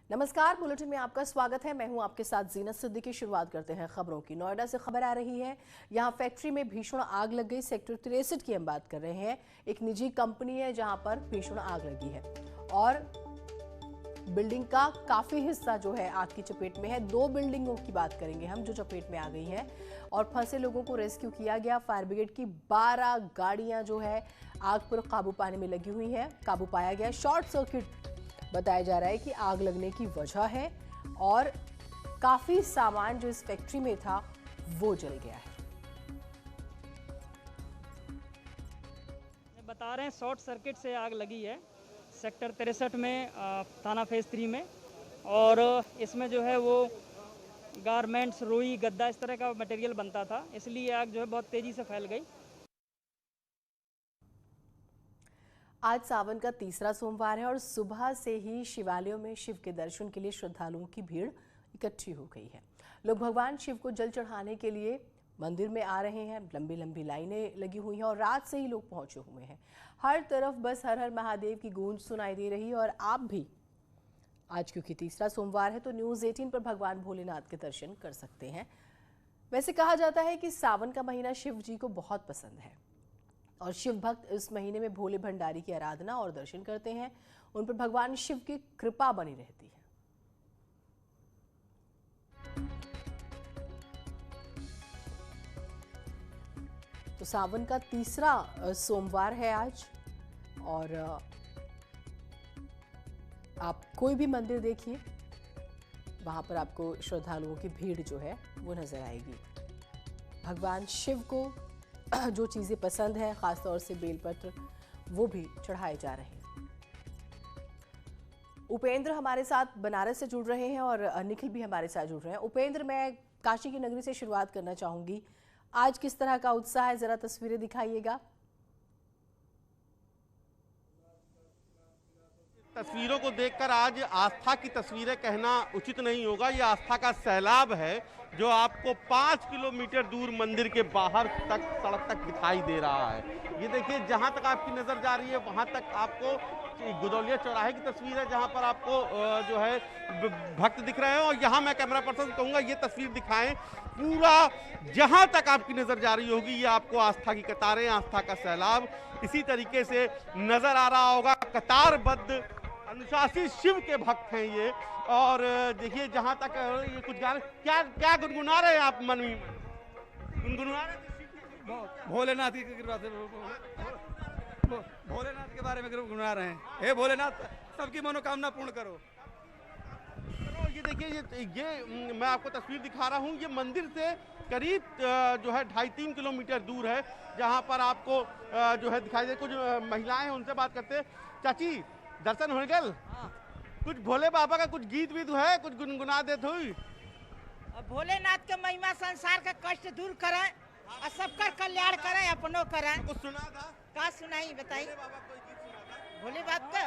नमस्कार, बुलेटिन में आपका स्वागत है। मैं हूं आपके साथ जीनत सिद्दीकी। शुरुआत करते हैं खबरों की। नोएडा से खबर आ रही है, यहां फैक्ट्री में भीषण आग लग गई। सेक्टर 63 की हम बात कर रहे हैं। एक निजी कंपनी है जहां पर भीषण आग लगी है और बिल्डिंग का काफी हिस्सा जो है आग की चपेट में है। 2 बिल्डिंगों की बात करेंगे हम जो चपेट में आ गई हैं और फंसे लोगों को रेस्क्यू किया गया। फायर ब्रिगेड की 12 गाड़ियां जो है आग पर काबू पाने में लगी हुई है। काबू पाया गया। शॉर्ट सर्किट बताया जा रहा है कि आग लगने की वजह है और काफी सामान जो इस फैक्ट्री में था वो जल गया है। बता रहे हैं शॉर्ट सर्किट से आग लगी है सेक्टर 63 में, थाना फेज 3 में। और इसमें जो है वो गारमेंट्स, रुई, गद्दा इस तरह का मटेरियल बनता था, इसलिए आग जो है बहुत तेजी से फैल गई। आज सावन का तीसरा सोमवार है और सुबह से ही शिवालयों में शिव के दर्शन के लिए श्रद्धालुओं की भीड़ इकट्ठी हो गई है। लोग भगवान शिव को जल चढ़ाने के लिए मंदिर में आ रहे हैं। लंबी लंबी लाइनें लगी हुई हैं और रात से ही लोग पहुंचे हुए हैं। हर तरफ बस हर हर महादेव की गूंज सुनाई दे रही है। और आप भी आज क्योंकि तीसरा सोमवार है तो न्यूज़ 18 पर भगवान भोलेनाथ के दर्शन कर सकते हैं। वैसे कहा जाता है कि सावन का महीना शिव जी को बहुत पसंद है और शिव भक्त इस महीने में भोले भंडारी की आराधना और दर्शन करते हैं। उन पर भगवान शिव की कृपा बनी रहती है। तो सावन का तीसरा सोमवार है आज और आप कोई भी मंदिर देखिए, वहां पर आपको श्रद्धालुओं की भीड़ जो है वो नजर आएगी। भगवान शिव को जो चीजें पसंद है, खासतौर से बेलपत्र, वो भी चढ़ाए जा रहे हैं। उपेंद्र हमारे साथ बनारस से जुड़ रहे हैं और निखिल भी हमारे साथ जुड़ रहे हैं। उपेंद्र, मैं काशी की नगरी से शुरुआत करना चाहूंगी। आज किस तरह का उत्साह है, जरा तस्वीरें दिखाइएगा। तस्वीरों को देखकर आज आस्था की तस्वीरें कहना उचित नहीं होगा। ये आस्था का सैलाब है जो आपको 5 किलोमीटर दूर मंदिर के बाहर तक, सड़क तक दिखाई दे रहा है। ये देखिए, जहां तक आपकी नजर जा रही है वहां तक आपको गुदौलिया चौराहे की तस्वीर है, जहां पर आपको जो है भक्त दिख रहे हैं। और यहाँ मैं कैमरा पर्सन कहूंगा ये तस्वीर दिखाएं। पूरा जहां तक आपकी नजर जा रही होगी ये आपको आस्था की कतारें, आस्था का सैलाब इसी तरीके से नजर आ रहा होगा। कतारबद्ध अनुशासित शिव के भक्त हैं ये। और देखिए, जहां तक ये कुछ गाने क्या क्या गुनगुना रहे हैं आप मन में? गुनगुना रहे हैं भोलेनाथ की कृपा से, भोलेनाथ के बारे में गुनगुना रहे हैं। हे भोलेनाथ, सबकी मनोकामना पूर्ण करो। ये देखिए, ये मैं आपको तस्वीर दिखा रहा हूँ। ये मंदिर से करीब जो है 2.5-3 किलोमीटर दूर है, जहाँ पर आपको जो है दिखाई दे। कुछ महिलाएं हैं, उनसे बात करते हैं। चाची, दर्शन हो गए? कुछ भोले बाबा का कुछ गीत वीत है, कुछ गुनगुना देते हुई? भोलेनाथ के महिमा संसार का कष्ट दूर करें और सबका कल्याण करें, अपनों करें। कुछ सुना था? का सुनाई बताई? भोले बाबा का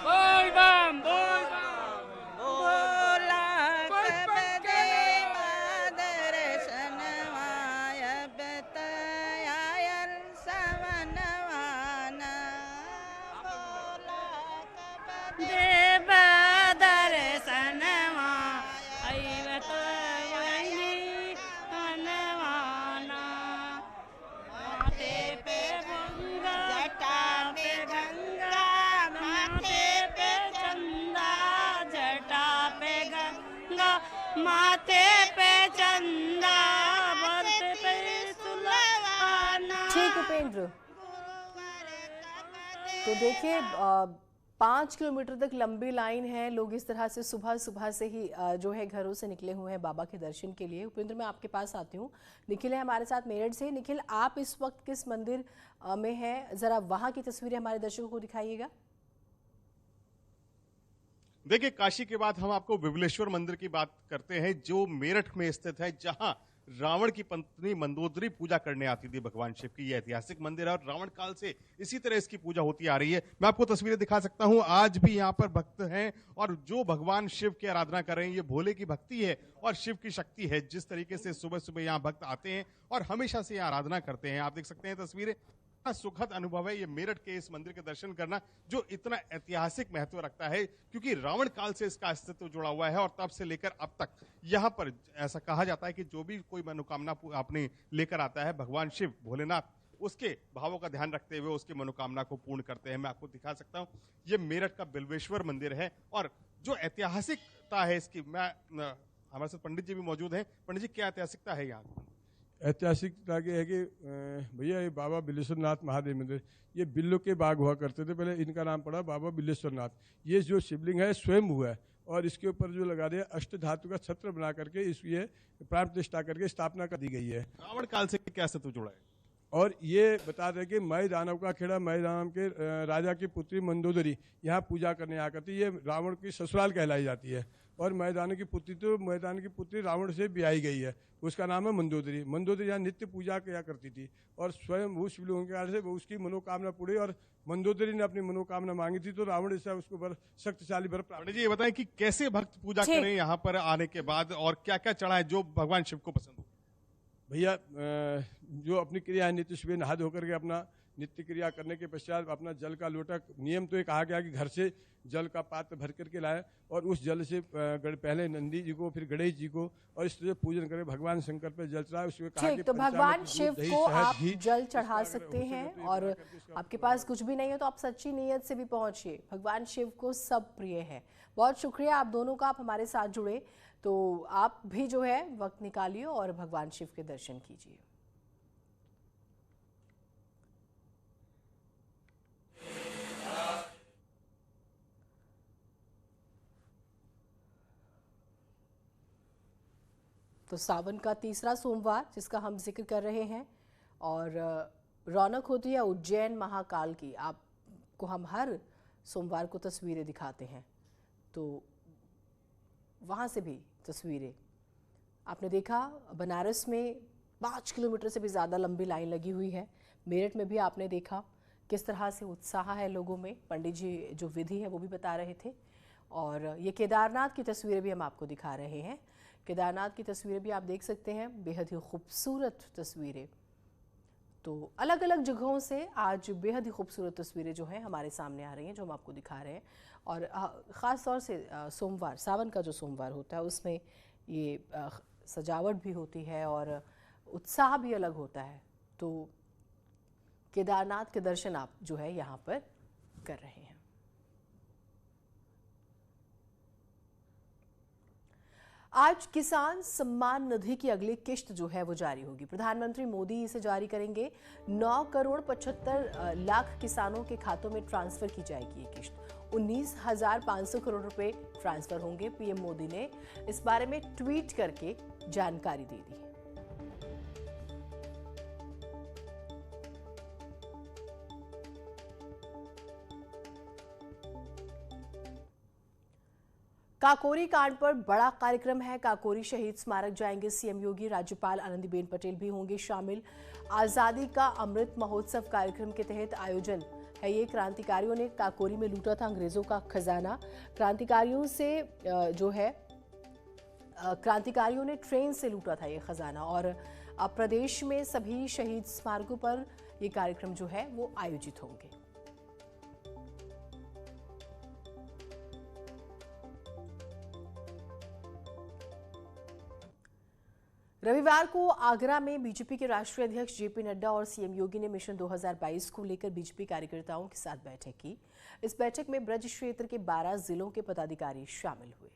बोल बम बोल भोला कब देवा दर्शनवाय बतायल सवनवाना। भोला कब देवा दर्शनवाय बतायल सवनवाना। माथे पे गंगा, जटा पे गंगा, माथे पे चंदा, जटा पे गंगा, माथे पे चंदा, माथे पे सुलवाना। ठीक उपेंद्र, तो देखिए 5 किलोमीटर तक लंबी लाइन है। लोग इस तरह से सुबह सुबह से ही जो है घरों से निकले हुए हैं बाबा के दर्शन के लिए। उपेंद्र, मैं आपके पास आती हूँ। निखिल है हमारे साथ मेरठ से। निखिल, आप इस वक्त किस मंदिर में हैं, जरा वहां की तस्वीरें हमारे दर्शकों को दिखाइएगा। देखिए, काशी के बाद हम आपको विमलेश्वर मंदिर की बात करते हैं जो मेरठ में स्थित है, जहां रावण की पत्नी मंदोदरी पूजा करने आती थी भगवान शिव की। यह ऐतिहासिक मंदिर है और रावण काल से इसी तरह इसकी पूजा होती आ रही है। मैं आपको तस्वीरें दिखा सकता हूं। आज भी यहाँ पर भक्त हैं और जो भगवान शिव की आराधना कर रहे हैं। ये भोले की भक्ति है और शिव की शक्ति है। जिस तरीके से सुबह सुबह यहाँ भक्त आते हैं और हमेशा से यहाँ आराधना करते हैं, आप देख सकते हैं तस्वीरें। सुखद अनुभव है ये मेरठ के इस मंदिर के दर्शन करना, जो इतना ऐतिहासिक महत्व रखता है, क्योंकि रावण काल से इसका अस्तित्व जुड़ा हुआ है और तब से लेकर अब तक यहाँ पर ऐसा कहा जाता है कि जो भी कोई मनोकामना अपने लेकर आता है, भगवान शिव भोलेनाथ उसके भावों का ध्यान रखते हुए उसकी मनोकामना को पूर्ण करते हैं। मैं आपको दिखा सकता हूँ, ये मेरठ का बिल्वेश्वर मंदिर है और जो ऐतिहासिकता है इसकी, हमारे साथ पंडित जी भी मौजूद हैं। पंडित जी, क्या ऐतिहासिकता है यहाँ? ऐतिहासिकता की है कि भैया ये बाबा बिल्वेश्वर नाथ महादेव मंदिर, ये बिल्लो के बाग हुआ करते थे पहले, इनका नाम पड़ा बाबा बिल्वेश्वर नाथ। ये जो शिवलिंग है स्वयं हुआ है और इसके ऊपर जो लगा दिया अष्ट धातु का छत्र बना करके इसकी प्राण प्रतिष्ठा करके स्थापना कर दी गई है। रावण काल से क्या अस्तित्व जुड़ा है? और ये बता रहे कि मय दानव का खेड़ा, मय दानव के राजा की पुत्री मंदोदरी यहाँ पूजा करने आ करती, ये रावण की ससुराल कहलाई जाती है। और मैदान की पुत्री तो मैदान की पुत्री रावण से ब्याही गई है, उसका नाम है मंदोदरी। मंदोदरी यहाँ नित्य पूजा किया करती थी और स्वयं उस शिवलिंग के कारण से उसकी मनोकामना पूरी और मंदोदरी ने अपनी मनोकामना मांगी थी तो रावण इससे उसको बर शक्तिशाली बर प्राप्त। जी, ये बताएं कि कैसे भक्त पूजा करें यहाँ पर आने के बाद और क्या क्या चढ़ाए जो भगवान शिव को पसंद हो? भैया जो अपनी क्रिया है नित्य सुबह नहा धोकर के अपना नित्य क्रिया करने के पश्चात अपना जल का लोटा, नियम तो ये कहा गया कि घर से जल का पात्र भर करके लाए और उस जल से पहले नंदी जी को फिर गणेश जी को और इस तरह पूजन करें, भगवान शंकर पर जल चढ़ाए। उसमें कहा कि तो भगवान शिव को आप जल चढ़ा सकते हैं और आपके पास कुछ भी नहीं है तो आप सच्ची नीयत से भी पहुंचिए, भगवान शिव को सब प्रिय है। बहुत शुक्रिया आप दोनों का, आप हमारे साथ जुड़े, तो आप भी जो है वक्त निकालिए और भगवान शिव के दर्शन कीजिए। तो सावन का तीसरा सोमवार जिसका हम जिक्र कर रहे हैं और रौनक होती है उज्जैन महाकाल की। आपको हम हर सोमवार को तस्वीरें दिखाते हैं, तो वहाँ से भी तस्वीरें आपने देखा। बनारस में 5 किलोमीटर से भी ज़्यादा लंबी लाइन लगी हुई है। मेरठ में भी आपने देखा किस तरह से उत्साह है लोगों में। पंडित जी जो विधि है वो भी बता रहे थे और ये केदारनाथ की तस्वीरें भी हम आपको दिखा रहे हैं। केदारनाथ की तस्वीरें भी आप देख सकते हैं, बेहद ही खूबसूरत तस्वीरें। तो अलग अलग जगहों से आज बेहद ही खूबसूरत तस्वीरें जो हैं हमारे सामने आ रही हैं, जो हम आपको दिखा रहे हैं। और ख़ास तौर से सोमवार, सावन का जो सोमवार होता है उसमें ये सजावट भी होती है और उत्साह भी अलग होता है। तो केदारनाथ के दर्शन आप जो है यहाँ पर कर रहे हैं। आज किसान सम्मान निधि की अगली किश्त जो है वो जारी होगी। प्रधानमंत्री मोदी इसे जारी करेंगे। 9 करोड़ 75 लाख किसानों के खातों में ट्रांसफर की जाएगी ये किश्त। 19,500 करोड़ रुपए ट्रांसफर होंगे। पीएम मोदी ने इस बारे में ट्वीट करके जानकारी दे दी। काकोरी कांड पर बड़ा कार्यक्रम है। काकोरी शहीद स्मारक जाएंगे सीएम योगी, राज्यपाल आनंदीबेन पटेल भी होंगे शामिल। आजादी का अमृत महोत्सव कार्यक्रम के तहत आयोजन है ये। क्रांतिकारियों ने काकोरी में लूटा था अंग्रेजों का खजाना। क्रांतिकारियों से जो है क्रांतिकारियों ने ट्रेन से लूटा था ये खजाना और अब प्रदेश में सभी शहीद स्मारकों पर ये कार्यक्रम जो है वो आयोजित होंगे। रविवार को आगरा में बीजेपी के राष्ट्रीय अध्यक्ष जेपी नड्डा और सीएम योगी ने मिशन 2022 को लेकर बीजेपी कार्यकर्ताओं के साथ बैठक की। इस बैठक में ब्रज क्षेत्र के 12 जिलों के पदाधिकारी शामिल हुए।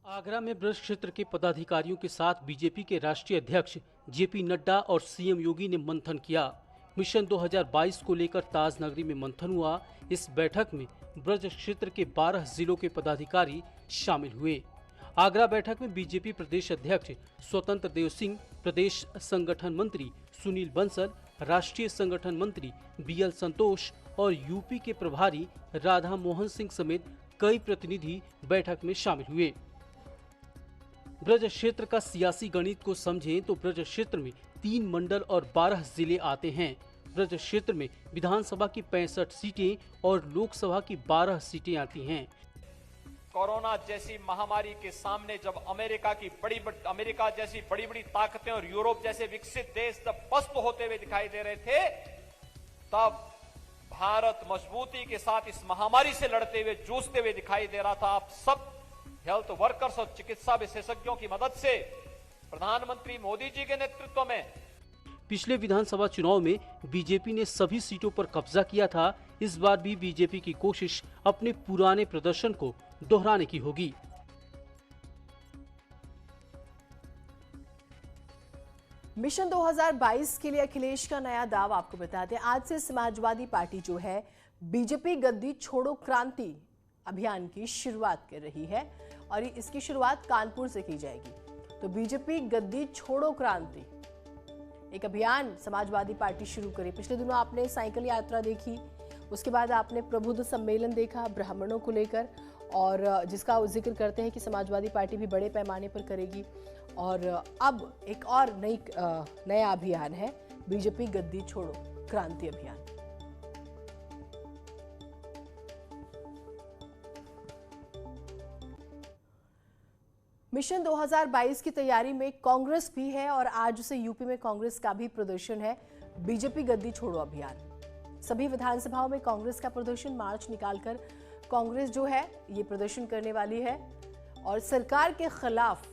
आगरा में ब्रज क्षेत्र के पदाधिकारियों के साथ बीजेपी के राष्ट्रीय अध्यक्ष जेपी नड्डा और सीएम योगी ने मंथन किया। मिशन 2022 को लेकर ताजनगरी में मंथन हुआ। इस बैठक में ब्रज क्षेत्र के 12 जिलों के पदाधिकारी शामिल हुए। आगरा बैठक में बीजेपी प्रदेश अध्यक्ष स्वतंत्र देव सिंह, प्रदेश संगठन मंत्री सुनील बंसल, राष्ट्रीय संगठन मंत्री बीएल संतोष और यूपी के प्रभारी राधा मोहन सिंह समेत कई प्रतिनिधि बैठक में शामिल हुए। ब्रज क्षेत्र का सियासी गणित को समझें तो ब्रज क्षेत्र में 3 मंडल और 12 जिले आते हैं। ब्रज क्षेत्र में विधानसभा की 65 सीटें और लोकसभा की 12 सीटें आती हैं। कोरोना जैसी महामारी के सामने जब अमेरिका जैसी बड़ी बड़ी ताकतें और यूरोप जैसे विकसित देश जब पस्त होते हुए दिखाई दे रहे थे, तब भारत मजबूती के साथ इस महामारी से लड़ते हुए, जूझते हुए दिखाई दे रहा था। आप सब हेल्थ वर्कर्स और चिकित्सा विशेषज्ञों की मदद से प्रधानमंत्री मोदी जी के नेतृत्व में पिछले विधानसभा चुनाव में बीजेपी ने सभी सीटों पर कब्जा किया था। इस बार भी बीजेपी की कोशिश अपने पुराने प्रदर्शन को दोहराने की होगी। मिशन 2022 के लिए अखिलेश का नया दाव आपको बताते हैं। आज से समाजवादी पार्टी जो है बीजेपी गद्दी छोड़ो क्रांति अभियान की शुरुआत कर रही है और इसकी शुरुआत कानपुर से की जाएगी। तो बीजेपी गद्दी छोड़ो क्रांति एक अभियान समाजवादी पार्टी शुरू करे। पिछले दिनों आपने साइकिल यात्रा देखी, उसके बाद आपने प्रबुद्ध सम्मेलन देखा ब्राह्मणों को लेकर, और जिसका जिक्र करते हैं कि समाजवादी पार्टी भी बड़े पैमाने पर करेगी। और अब एक और नया अभियान है बीजेपी गद्दी छोड़ो क्रांति अभियान। मिशन 2022 की तैयारी में कांग्रेस भी है और आज से यूपी में कांग्रेस का भी प्रदर्शन है बीजेपी गद्दी छोड़ो अभियान। सभी विधानसभाओं में कांग्रेस का प्रदर्शन, मार्च निकालकर कांग्रेस जो है ये प्रदर्शन करने वाली है और सरकार के खिलाफ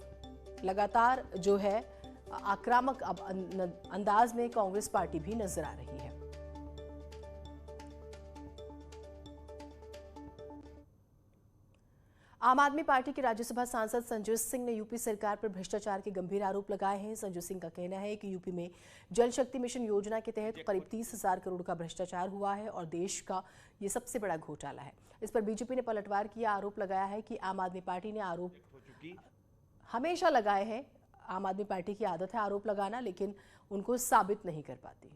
लगातार जो है आक्रामक अंदाज में कांग्रेस पार्टी भी नजर आ रही है। आम आदमी पार्टी के राज्यसभा सांसद संजय सिंह ने यूपी सरकार पर भ्रष्टाचार के गंभीर आरोप लगाए हैं। संजय सिंह का कहना है कि यूपी में जल शक्ति मिशन योजना के तहत करीब 30,000 करोड़ का भ्रष्टाचार हुआ है और देश का ये सबसे बड़ा घोटाला है। इस पर बीजेपी ने पलटवार किया, आरोप लगाया है कि आम आदमी पार्टी ने आरोप हमेशा लगाए हैं। आम आदमी पार्टी की आदत है आरोप लगाना, लेकिन उनको साबित नहीं कर पाती।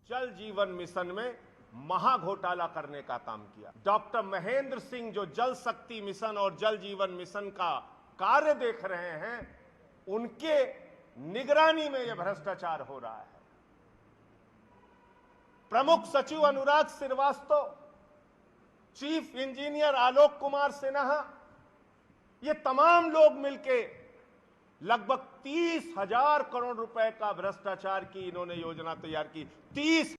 जल जीवन मिशन में महा घोटाला करने का काम किया। डॉक्टर महेंद्र सिंह जो जल शक्ति मिशन और जल जीवन मिशन का कार्य देख रहे हैं, उनके निगरानी में यह भ्रष्टाचार हो रहा है। प्रमुख सचिव अनुराग श्रीवास्तव, चीफ इंजीनियर आलोक कुमार सिन्हा, ये तमाम लोग मिलके लगभग 30,000 करोड़ रुपए का भ्रष्टाचार की इन्होंने योजना तैयार की। 30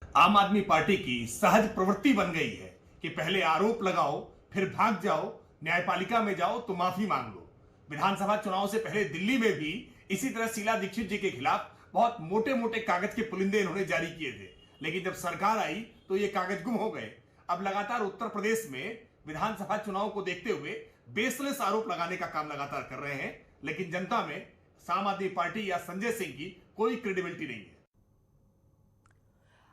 आम आदमी पार्टी की सहज प्रवृत्ति बन गई है कि पहले आरोप लगाओ, फिर भाग जाओ, न्यायपालिका में जाओ तो माफी मांग लो। विधानसभा चुनाव से पहले दिल्ली में भी इसी तरह शीला दीक्षित जी के खिलाफ बहुत मोटे मोटे कागज के पुलिंदे इन्होंने जारी किए थे, लेकिन जब सरकार आई तो ये कागज गुम हो गए। अब लगातार उत्तर प्रदेश में विधानसभा चुनाव को देखते हुए बेसलेस आरोप लगाने का काम लगातार कर रहे हैं, लेकिन जनता में आम आदमी पार्टी या संजय सिंह की कोई क्रेडिबिलिटी नहीं है।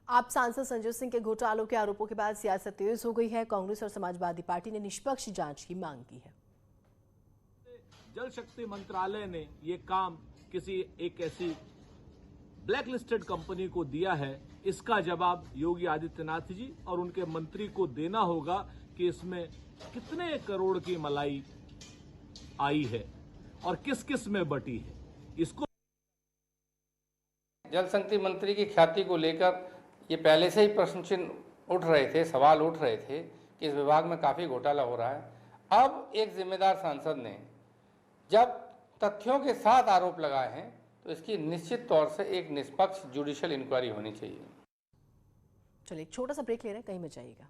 आप सांसद संजय सिंह के घोटालों के आरोपों के बाद सियासत तेज हो गई है। कांग्रेस और समाजवादी पार्टी ने निष्पक्ष जांच की मांग की है। जल शक्ति मंत्रालय ने ये काम किसी एक ऐसी ब्लैकलिस्टेड कंपनी को दिया है, इसका जवाब योगी आदित्यनाथ जी और उनके मंत्री को देना होगा कि इसमें कितने करोड़ की मलाई आई है और किस किस में बटी है। इसको जल शक्ति मंत्री की ख्याति को लेकर ये पहले से ही प्रश्न चिन्ह उठ रहे थे, सवाल उठ रहे थे कि इस विभाग में काफ़ी घोटाला हो रहा है। अब एक जिम्मेदार सांसद ने जब तथ्यों के साथ आरोप लगाए हैं तो इसकी निश्चित तौर से एक निष्पक्ष जुडिशियल इंक्वायरी होनी चाहिए। चलिए एक छोटा सा ब्रेक ले रहे हैं, कहीं मत जाइएगा।